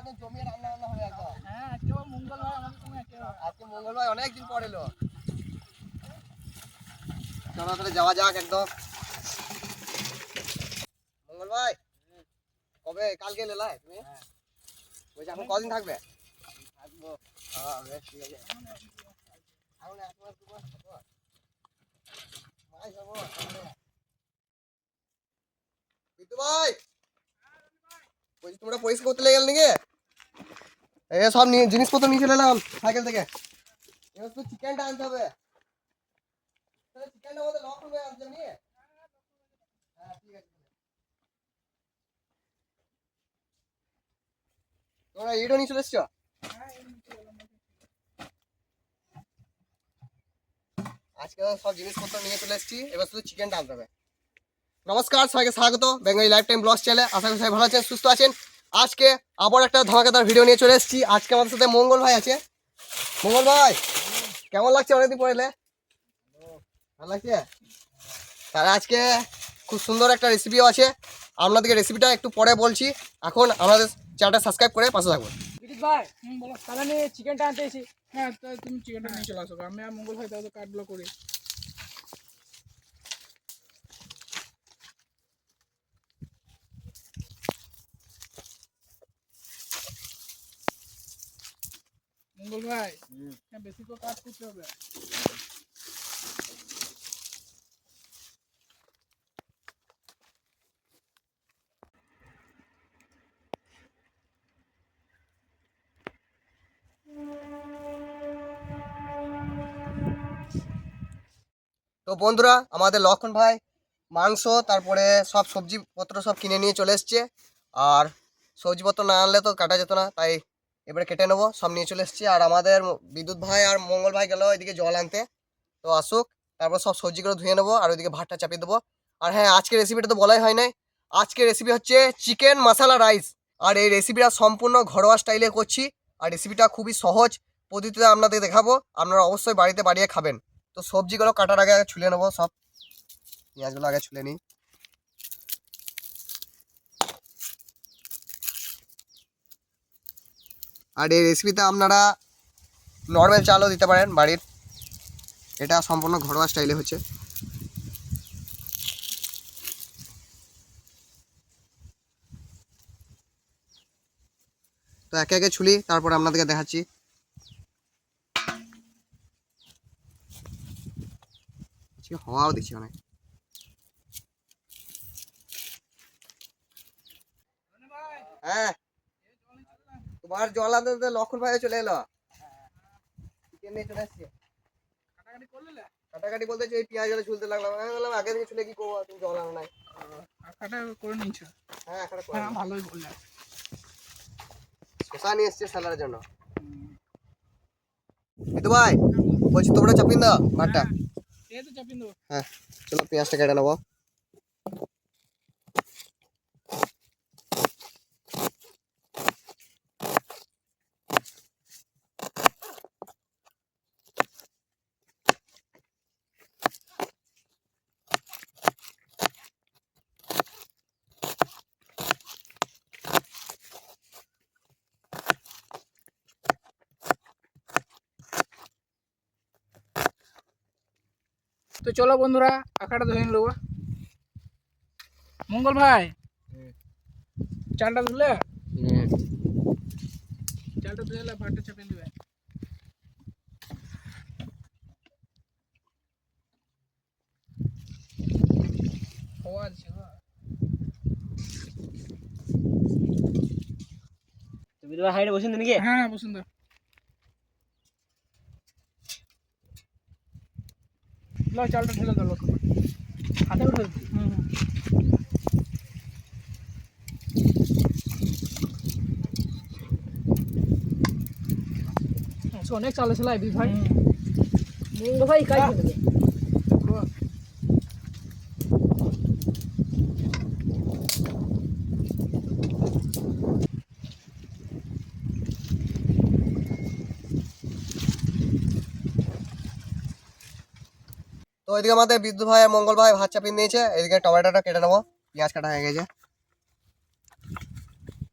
একদম জমিয়ে রান্না বান্না হবে একদম। হ্যাঁ আজকে মঙ্গলবার আমাদের সঙ্গে আজকে মঙ্গলবার অনেকদিন পর এলো। চলো তাহলে যাওয়া যাক একদম। মঙ্গল ভাই কবে কালকে এলে তুমি? বলছি এখন কদিন থাকবে? থাকবো। হ্যাঁ বেশ ঠিক আছে। এখন এক মাস 2 মাস থাকবো। মাই যাবো বিট্টু ভাই। বলছি তোমরা পরিষ্কার করতে লেগে গেল নাকি? এই সব নিয়ে জিনিসপত্র নিয়ে চলে এলাম সাইকেল থেকে। এবার তো চিকেনটা আনতে হবে। তাহলে চিকেনটা আমাদের লক করে আনতে নিয়ে। হ্যাঁ ঠিক আছে। তোমরা ইডো নিয়ে চলে এসছো? আজকে সব জিনিসপত্র নিয়ে চলে এসেছি, এবার শুধু চিকেনটা আনতে হবে। নমস্কার, সবাইকে স্বাগত বেঙ্গলি লাইফ টাইম ব্লগস চ্যানেলে। আশা করি সবাই ভালো আছেন, সুস্থ আছেন। আজকে আবার একটা ধামাকাদার ভিডিও নিয়ে চলে এসেছি। আজকে আমাদের সাথে মঙ্গল ভাই আছে। মঙ্গল ভাই কেমন লাগছে অনেকদিন পরে এলে? ভালো লাগছে? তাহলে আজকে খুব সুন্দর একটা রেসিপিও আছে, আপনাদেরকে রেসিপিটা একটু পরে বলছি। এখন আমাদের চ্যানেলটা সাবস্ক্রাইব করে পাশে থাকুন। ভাই বলো তাহলে আমি চিকেনটা আনতে এসেছি। হ্যাঁ তুমি চিকেনটা নিয়ে চলে আসো, আমি আর মঙ্গল ভাই তাহলে কাটগুলো করি। মঙ্গল ভাই হ্যাঁ বেশি তো কাজ করতে হবে। তো বন্ধুরা, আমাদের লক্ষণ ভাই মাংস তারপরে সব সবজিপত্র সব কিনে নিয়ে চলে এসছে। আর সবজিপত্র না আনলে তো কাটা যেত না, তাই এবারে কেটে নেবো, সব নিয়ে চলে এসছি। আর আমাদের বিদ্যুৎ ভাই আর মঙ্গল ভাই গেল এদিকে জল আনতে। তো আসুক, তারপর সব সবজিগুলো ধুয়ে নেবো আর ওইদিকে ভাতটা চাপিয়ে দেবো। আর হ্যাঁ, আজকের রেসিপিটা তো বলাই হয় নাই। আজকের রেসিপি হচ্ছে চিকেন মশলা রাইস। আর এই রেসিপিটা সম্পূর্ণ ঘরোয়া স্টাইলে করছি। আর রেসিপিটা খুবই সহজ পদ্ধতিতে আপনাদের দেখাবো, আপনারা অবশ্যই বাড়িতে বানিয়ে খাবেন। তো সবজিগুলো কাটার আগে আগে ছুলে নেবো, সব পেঁয়াজগুলো আগে ছুলে নিই। আর এই রেসিপিতে আপনারা নর্মাল চালও দিতে পারেন বাড়ির, এটা সম্পূর্ণ ঘরোয়া স্টাইলে হচ্ছে। তো একে একে ছুলি, তারপর আপনাদেরকে দেখাচ্ছি। হওয়াও দিচ্ছি অনেক। হ্যাঁ তোমার জল আনতে লক্ষণ ভাই চলে এলো, চিকেন নিয়ে চলে আসছে। কাটাকাটি করলে কাটাকাটি বলতে এই পেঁয়াজ গুলো ঝুলতে লাগলাম, আমি বললাম আগে থেকে ছুলে কি করবো, তুমি জল আনো নাই। কাটা করে নিচ্ছ? হ্যাঁ এখানে হ্যাঁ ভালোই বললে। শশা নিয়ে এসছে স্যালাডের জন্য। মিতু ভাই বলছি তোমরা চাপিয়ে দাও ভাতটা। এই তো চাপিয়ে দেবো। হ্যাঁ চলো পেঁয়াজটা কেটে নেবো। তো চলো বন্ধুরা আঁকাটা ধরে নেবো। মঙ্গল ভাই চালটা ধুলে, চালটা ধুলে ভাতটা চাপিয়ে দেবে। হওয়া আছে তুমি তোমার হাইটে বসুন নাকি? হ্যাঁ বসুন দা চালটা ঢেলে দাও হাতে উঠে। অনেক চাল আছে লাইবি ভাই। মঙ্গল ভাই কাজ করে দেবে। তো এদিকে আমাদের বিদ্যুৎ ভাই আর মঙ্গল ভাই ভাত চাপিয়ে নিয়েছে, এদিকে টমেটোটা কেটে নেবো, পেঁয়াজ কাটা হয়ে গেছে।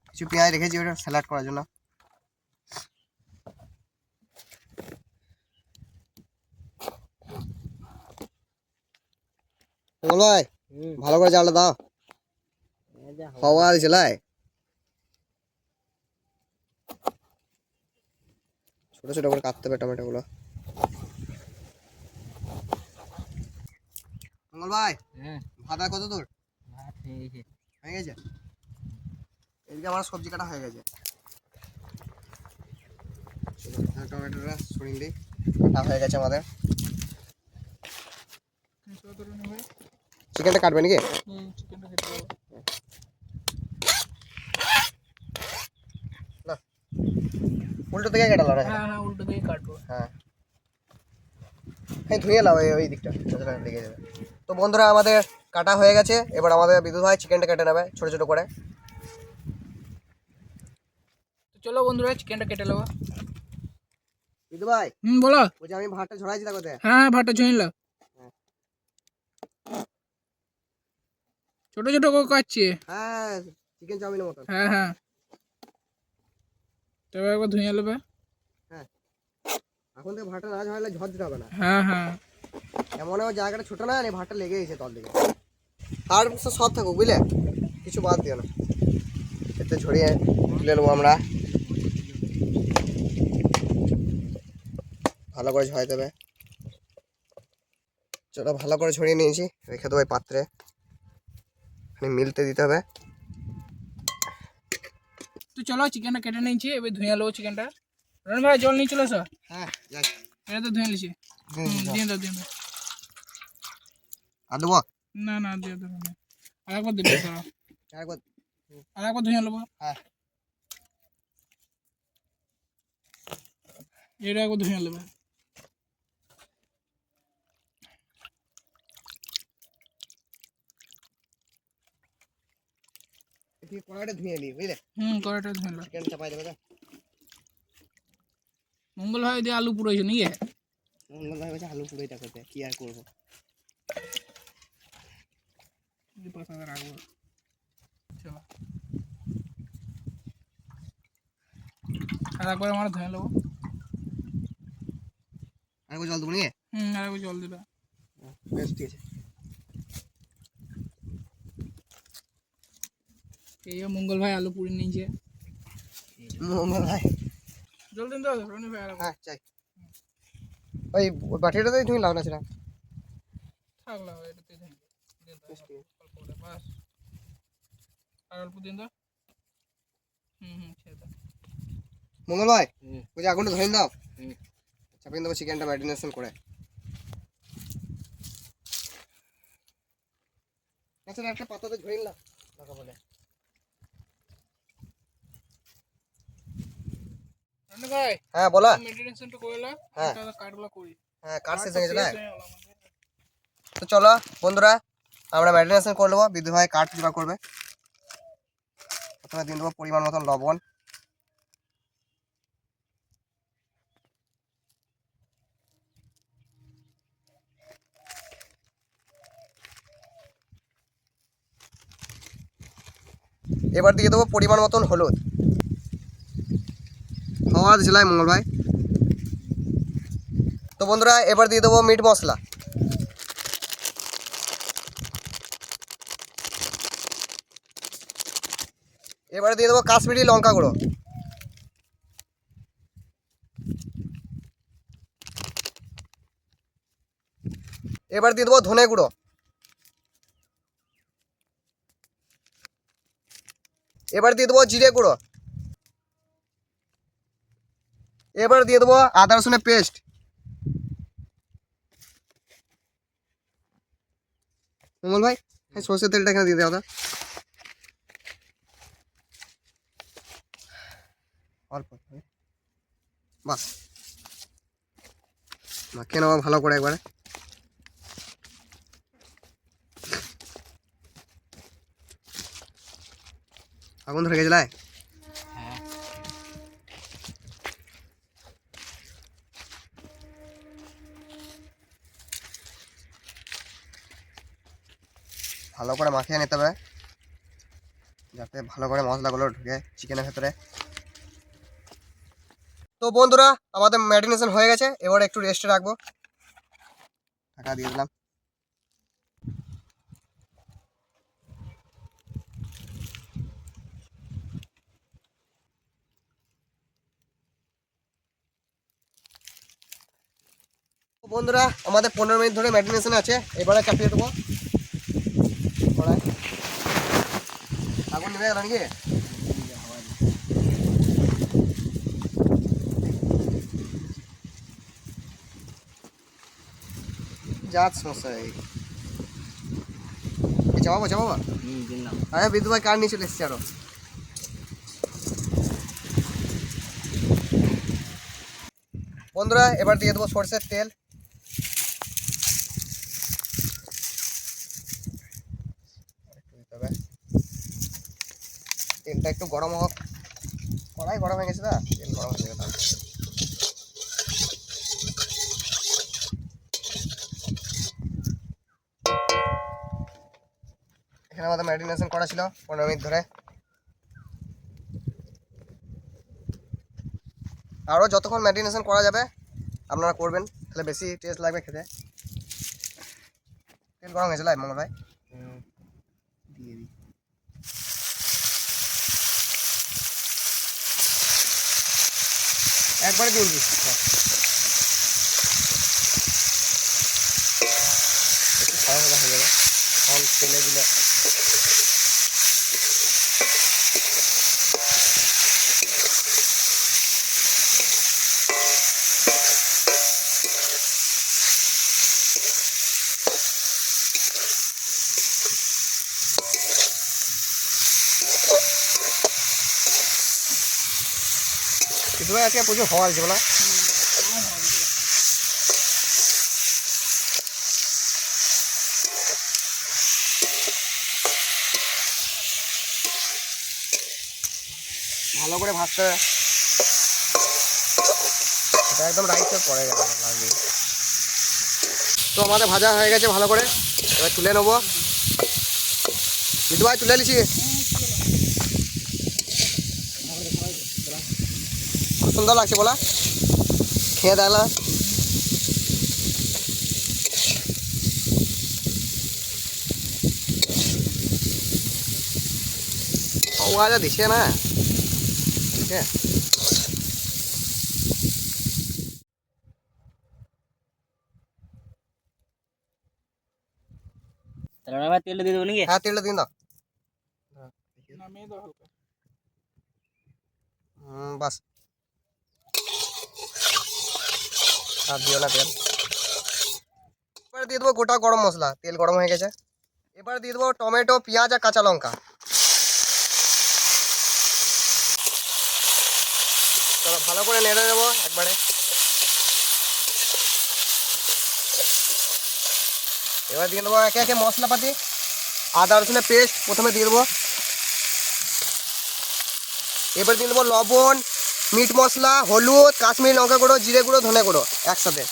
কিছু কিছু পেঁয়াজ রেখেছি ওটা স্যালাড করার জন্য। মঙ্গল ভাই ভালো করে জালটা দাও, হাওয়া জেলায় ছোট ছোট করে কাটতে হবে টমেটো গুলো। মঙ্গল ভাই ভাত আর কত দূর হয়ে গেছে? এদিকে আমার সবজি কাটা হয়ে গেছে, টমেটোটা সরিয়ে দিই, কাটা হয়ে গেছে আমাদের। চিকেনটা কাটবে নাকি? চিকেনটা কেটে দেবো। না উল্টো দিকে কাটালো না? হ্যাঁ উল্টো দিকে কাটবো। হ্যাঁ হ্যাঁ ধুয়ে নাও ওই দিকটা, লেগে যাবে। তো বন্ধুরা আমাদের কাটা হয়ে গেছে, এবার আমাদের বিদ্যুৎ ভাই চিকেনটা কেটে নেবে ছোট ছোট করে। তো চলো বন্ধুরা চিকেনটা কেটে নেবো। বিদ্যুৎ ভাই বলো। বলছি আমি ভাতটা ঝরাইছি তা কোথায়? হ্যাঁ ভাতটা ছুঁয়ে নিলাম, ছোট ছোট করে কাটছি। হ্যাঁ চিকেন চাউমিনের মতন। হ্যাঁ তবে একবার ধুয়ে নেবে। হ্যাঁ এখন থেকে ভাতটা না ঝরালে ঝড় দিতে হবে না। হ্যাঁ এমন আমার জায়গাটা ছোট না, ভাতটা লেগে গেছে তল দিকে। আর সব থাকুক বুঝলে, কিছু বাদ দিও না। এতে ঝরিয়ে তুলে নেবো আমরা, ভালো করে ঝরাই দেবে। চলো ভালো করে ছড়িয়ে নিয়েছি, রেখে দেবো এই পাত্রে, মিলতে দিতে হবে। তো চলো চিকেনটা কেটে নিয়েছি, এবার ধুয়ে নেবো চিকেনটা। রন ভাই জল নিয়ে চলে এসো। হ্যাঁ যাই, এটা তো ধুয়ে নিয়েছি। দিয়ে দাও। আর দেবো? না দিয়ে দেবো না, আরেকবার দিলে একবার। আরেকবার ধুয়ে নেবো। হ্যাঁ এটা একবার ধুয়ে নেবে। কড়াইটা ধুয়ে নিই বুঝলে, কড়াইটা ধুয়ে নেবে। চিকেন চাপাই দেবে। মঙ্গল ভাই দিয়ে আলু পুড়েছে নাকি? মঙ্গল ভাই বলছে আলু পুরোইটা করতে, কি আর করবো। পাতাটা রাখবো। চলো আর একবার আমরা ধুয়ে নেবো। আরেকবার জল দেবো নিয়ে? আরেকবার জল দিবে। বেশ ঠিক আছে। এই মঙ্গল ভাই আলু পুড়ে নিয়েছে। মঙ্গল ভাই জল দিন দাও রনি ভাই আরেকবার। হ্যাঁ চাই। ওই বাটিটাতে তুমি লাও না সেটা থাকলাম এটাতে দিন দাও অল্প করে বাস, আর অল্প দিন দাও। ছেড়ে দাও। মঙ্গল ভাই বলছি আগুনটা ধরে দাও, চাপিয়ে দেবো চিকেনটা ম্যারিনেশন করে। আচ্ছা একটা পাতাতে ঝরে নিলাম ঢাকা বলে। রনি ভাই হ্যাঁ বলা। মেডিটেশনটা করে নাও। হ্যাঁ কাটগুলো করি। হ্যাঁ কাট শেষ হয়ে গেছে না? তো চলো বন্ধুরা আমরা ম্যারিনেশন করে নেবো। বিদ্যুৎ ভাই কাঠ জোগাড় করবে। প্রথমে দিয়ে দেবো পরিমাণ মতন লবণ, এবার দিয়ে দেবো পরিমাণ মতন হলুদ। হাওয়া জেলায় মঙ্গল ভাই। তো বন্ধুরা এবার দিয়ে দেবো মিট মশলা, এবারে দিয়ে দেবো কাশ্মীরি লঙ্কা গুঁড়ো, এবার দিয়ে দেবো ধনে গুঁড়ো, এবার দিয়ে দেবো জিরে গুঁড়ো, এবার দিয়ে দেবো আদা রসুনের পেস্ট, মঙ্গল ভাই সর্ষের তেলটা এখানে দিয়ে দেওয়া অল্প, বাস মাখিয়ে নেওয়া ভালো করে একবারে। আগুন ধরে গেছিল? ভালো করে মাখিয়ে নিতে হবে। যাতে ভালো করে মশলাগুলো ঢুকে চিকেনের ভেতরে। তো বন্ধুরা আমাদের ম্যারিনেশন হয়ে গেছে, এবারে একটু রেস্টে রাখবো। ঢাকা দিয়ে দিলাম। তো বন্ধুরা আমাদের 15 মিনিট ধরে ম্যারিনেশন আছে, এবারে চাপিয়ে দেবো কড়াই। আগুন নেমে গেল নাকি? যাচ্ছ মশাই, চাপাবো চাপাবো। দিলাম। আরে বিদ্যুৎ ভাই কার নিয়ে চলে এসছে আরো। বন্ধুরা এবার দিয়ে দেবো সরষের তেল। তেলটা একটু গরম হোক, কড়াই গরম হয়ে গেছে, না তেল গরম হয়ে গেছে। এখানে আমাদের ম্যারিনেশন করা ছিল 15 মিনিট ধরে। আরও যতক্ষণ ম্যারিনেশন করা যাবে আপনারা করবেন, তাহলে বেশি টেস্ট লাগবে খেতে। তেল গরম হয়েছে লাই মঙ্গল ভাই, দিয়ে দিই। একবারে দিয়ে দিই, একটু সাদা সাদা হয়ে যাবে তখন তেলে দিলে। কিন্তু ভাই আজকে প্রচুর হওয়া আছে বলা। ভালো করে ভাজতে হবে, এটা একদম রাইসের পরে গেল লাগবে। তো আমাদের ভাজা হয়ে গেছে ভালো করে, এবার তুলে নেবো। বিদ্যুৎ ভাই তুলে নিচ্ছি, খুব সুন্দর লাগছে বলা, খেয়ে দেখলাম। আওয়াজ দিছে না, ঠিক আছে। তাহলে আবার তেলটা দিয়ে দেবো নাকি? হ্যাঁ তেলটা দিন দাও। নামিয়ে দাও হালকা। বাস, আর দিও না তেল। এবার দিয়ে দেবো গোটা গরম মশলা, তেল গরম হয়ে গেছে। এবার দিয়ে দেবো টমেটো, পেঁয়াজ আর কাঁচা লঙ্কা। চলো ভালো করে নেড়ে নেবো একবারে। এবার দিয়ে দেবো একে একে মশলাপাতি। আদা রসুনের পেস্ট প্রথমে দিয়ে দেবো, এবার দিয়ে দেবো লবণ, মিট মশলা, হলুদ, কাশ্মীরি লঙ্কা গুঁড়ো, জিরে গুঁড়ো, ধনে গুঁড়ো একসাথে।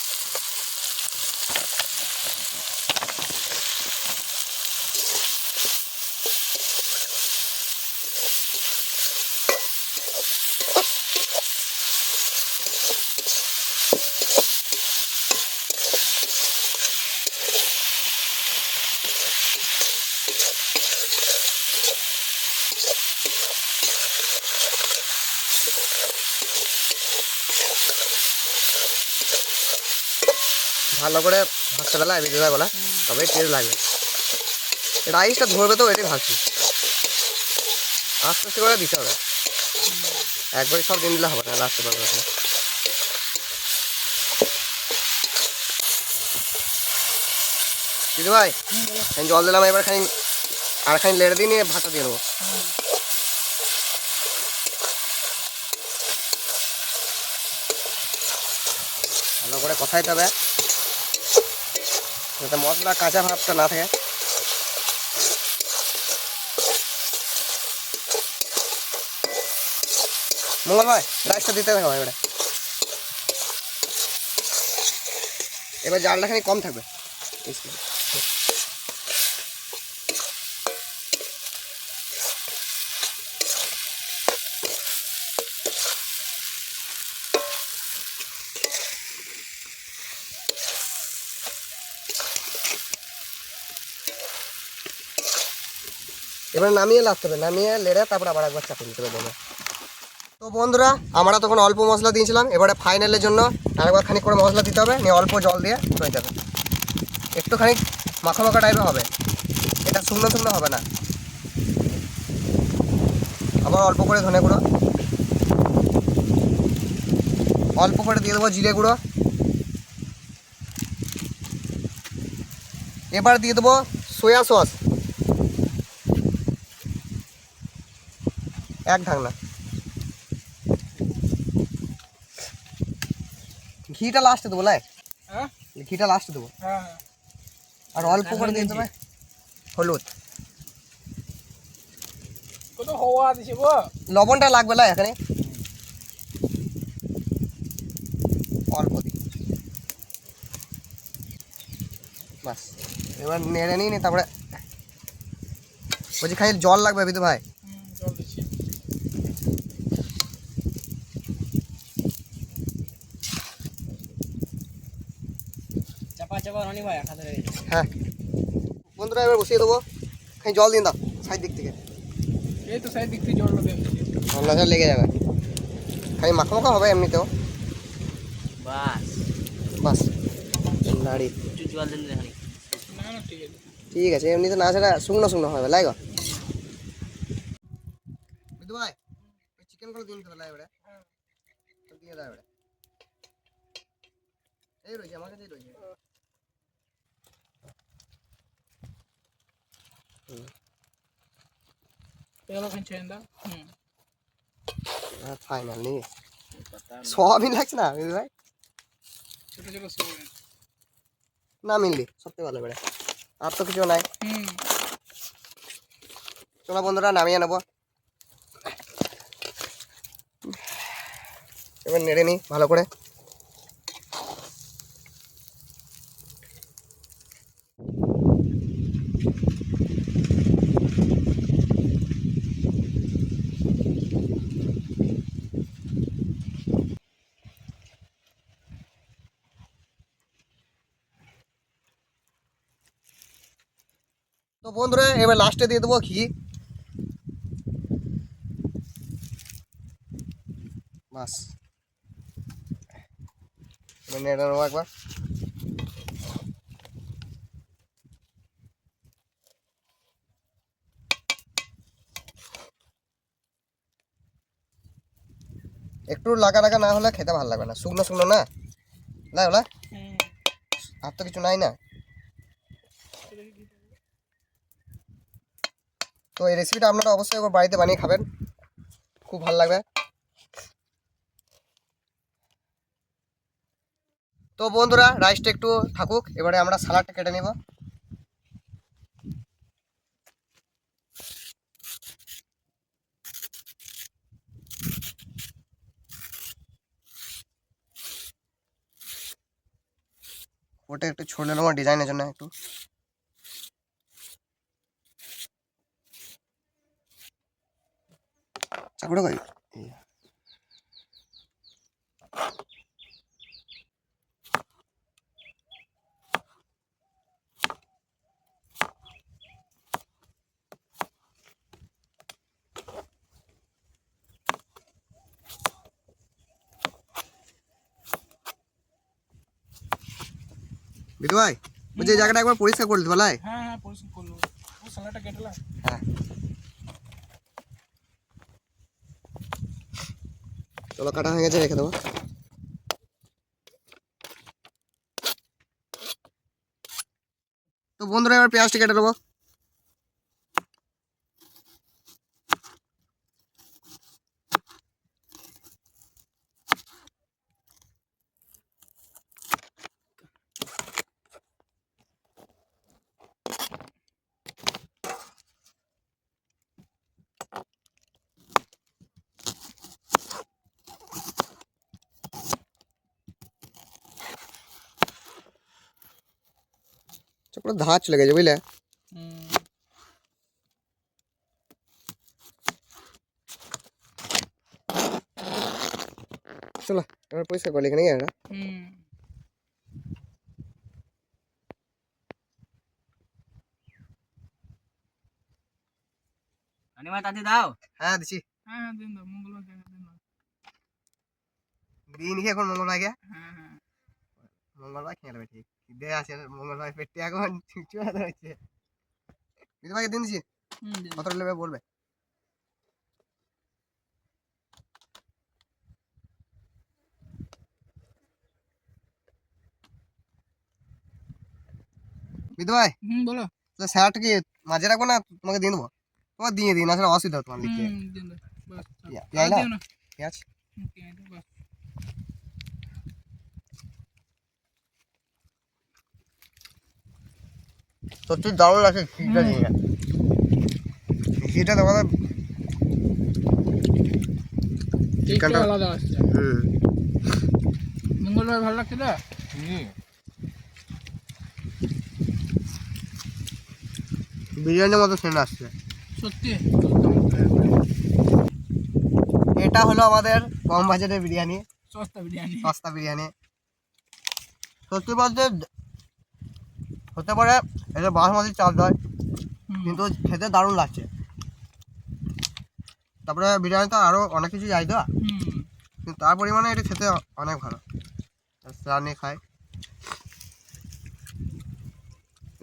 ভালো করে ভাজতে পেলে বিদ্যুৎগুলো, তবেই টেস্ট লাগবে। রাইসটা ধরবে তো, এটাই ভাজছি, আস্তে আস্তে করে দিতে হবে, একবারে সব দিন দিলে হবে না, লাস্টে পারবে না। দিদি ভাই আমি জল দিলাম, এবার খানি আর খানি লেড়ে দিয়ে নিয়ে ভাতটা দিয়ে দেবো। ভালো করে কষাইতে হবে যাতে মশলা কাঁচা ভাবটা না থাকে। মঙ্গল ভাই রাইসটা দিতে থাকো এবারে, এবার জালটা খানি কম থাকবে। এবার নামিয়ে লাগতে হবে, নামিয়ে লেড়ে তারপর আবার একবার চাপিয়ে দিতে হবে দমে। তো বন্ধুরা আমরা তখন অল্প মশলা দিয়েছিলাম, এবারে ফাইনালের জন্য আরেকবার খানিক করে মশলা দিতে হবে, নিয়ে অল্প জল দিয়ে হয়ে যাবে। একটুখানি মাখা মাখা টাইপের হবে, এটা শুকনো শুকনো হবে না। আবার অল্প করে ধনে গুঁড়ো, অল্প করে দিয়ে দেবো জিরে গুঁড়ো, এবার দিয়ে দেবো সয়া সস 1 ঢাকনা, ঘিটা লাস্টে দেবো লাই, হ্যাঁ ঘিটা লাস্টে দেবো। হ্যাঁ আর অল্প করে দিয়ে দেবে হলুদ, কত হওয়া দিছে গো। লবণটা লাগবে লাই এখানে অল্প দিই, বাস। এবার নেড়ে নিই, তারপরে বলছি খালি জল লাগবে বিদু ভাই। জল দিচ্ছি। চাপা চাপা রনি ভাই একা ধরে গেছে। হ্যাঁ বন্ধুরা এবার বসিয়ে দেবো, খালি জল দিন দাও সাইড দিক থেকে, এই তো সাইড দিক থেকে জল দেন। রান্নাটা লেগে যাবে, খালি মাখা মাখা হবে এমনিতেও, বাস বাস নাড়ি। একটু জল দিন দেখানি। না না ঠিক আছে। ঠিক আছে, এমনিতে না সেটা শুকনো শুকনো হবে লাই গো বিদু ভাই। ওই চিকেনগুলো দিন তো লাই এবারে, দিয়ে দাও এবারে, এই রয়েছে আমার কাছেই রয়েছে। এগুলো ফেঞ্চেন দাও। ফাইনাল নেই সোয়াবিন লাগছে না বিদু ভাই, ছোট ছোট সব। না মিললি সবথেকে ভালো এবারে, আর তো কিছু নাই। চলো বন্ধুরা নামিয়ে নেবো, এবার নেড়ে নিই ভালো করে। তো বন্ধুরা এবার লাস্টে দিয়ে দেবো ঘি, বাস। এবার নেড়ে নেবো একবার, একটু লাগা লাগা না হলে খেতে ভালো লাগবে না, শুকনো শুকনো না লাই ওলা, আর তো কিছু নাই না। তো এই রেসিপিটা আপনারা অবশ্যই একবার বাড়িতে বানিয়ে খাবেন, খুব ভালো লাগবে। তো বন্ধুরা রাইসটা একটু থাকুক, এবারে আমরা সালাডটা কেটে নেব। ওটা একটু ছড়ে নেবো ডিজাইনের জন্য, একটু চাকুটা কই বিদু ভাই, ওই যে জায়গাটা একবার পরিষ্কার করে দিতে লাই। হ্যাঁ হ্যাঁ পরিষ্কার করলো। ও সালাটা কেটে হ্যাঁ চলো কাটা হয়ে গেছে, রেখে দেবো। তো বন্ধুরা এবার পেঁয়াজটা কেটে দেবো। পুরো ধাঁচ চলে গেছে বুঝলে। চলো এবার পরিষ্কার করলে এখানে গিয়ে ভাই তাতে দাও। হ্যাঁ দিছি। হ্যাঁ দিন দাও, মঙ্গল ভাই দিন দাও। দিন কি এখন মঙ্গল ভাইকে? হ্যাঁ হ্যাঁ মঙ্গল ভাই খেয়ে নেবে ঠিক। দে আছে মঙ্গল ভাই পেটে এখন চুচুয়া ধরেছে। বিধু ভাইকে দিন দিছি। দিন কত নেবে বলবে? বিধু ভাই বলো। তো স্যালাডটা কি মাঝে রাখবো না তোমাকে দিয়ে দেবো? তোমার দিয়ে দিন আসলে অসুবিধা তোমার লিখতে। দিন দাও বাস। পেঁয়াজ না? দিও না। পেঁয়াজ বাস। সত্যি দারুণ লাগছে ঘিটা দিয়ে। ঘিটা তোমাদের টেস্টটা আলাদা আসছে। হুম মঙ্গল ভাই ভালো লাগছে তো? বিরিয়ানির মতো সেন্ট আসছে। সত্যি এটা হলো আমাদের কম বাজেটের বিরিয়ানি, সস্তা বিরিয়ানি। সস্তা বিরিয়ানি। সত্যি বলতে হতে পারে এটা বাসমতি চাল হয়, কিন্তু খেতে দারুণ লাগছে। তারপরে বিরিয়ানিতে আরও অনেক কিছু যাই তো, কিন্তু তার পরিমাণে এটা খেতে অনেক ভালো। রানি খায়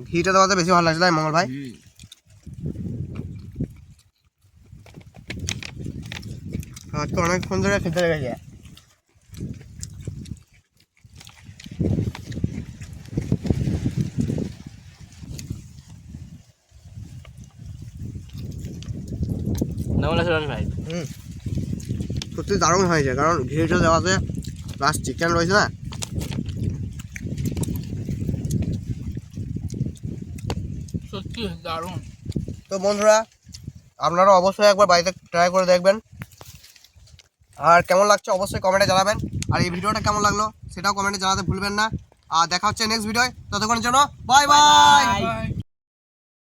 ঘিটা তোমাদের বেশি ভালো লাগছে তাই মঙ্গল ভাই? আজকে অনেকক্ষণ ধরে খেতে লেগেছে। কেমন লাগছে রনি ভাই? সত্যি দারুণ হয়েছে, কারণ ঘিটা দেওয়াতে প্লাস চিকেন রয়েছে না। সত্যি দারুণ। তো বন্ধুরা আপনারা অবশ্যই একবার বাড়িতে ট্রাই করে দেখবেন, আর কেমন লাগছে অবশ্যই কমেন্টে জানাবেন। আর এই ভিডিওটা কেমন লাগলো সেটাও কমেন্টে জানাতে ভুলবেন না। আর দেখা হচ্ছে নেক্সট ভিডিওয়, ততক্ষণের জন্য বাই বাই। বাই।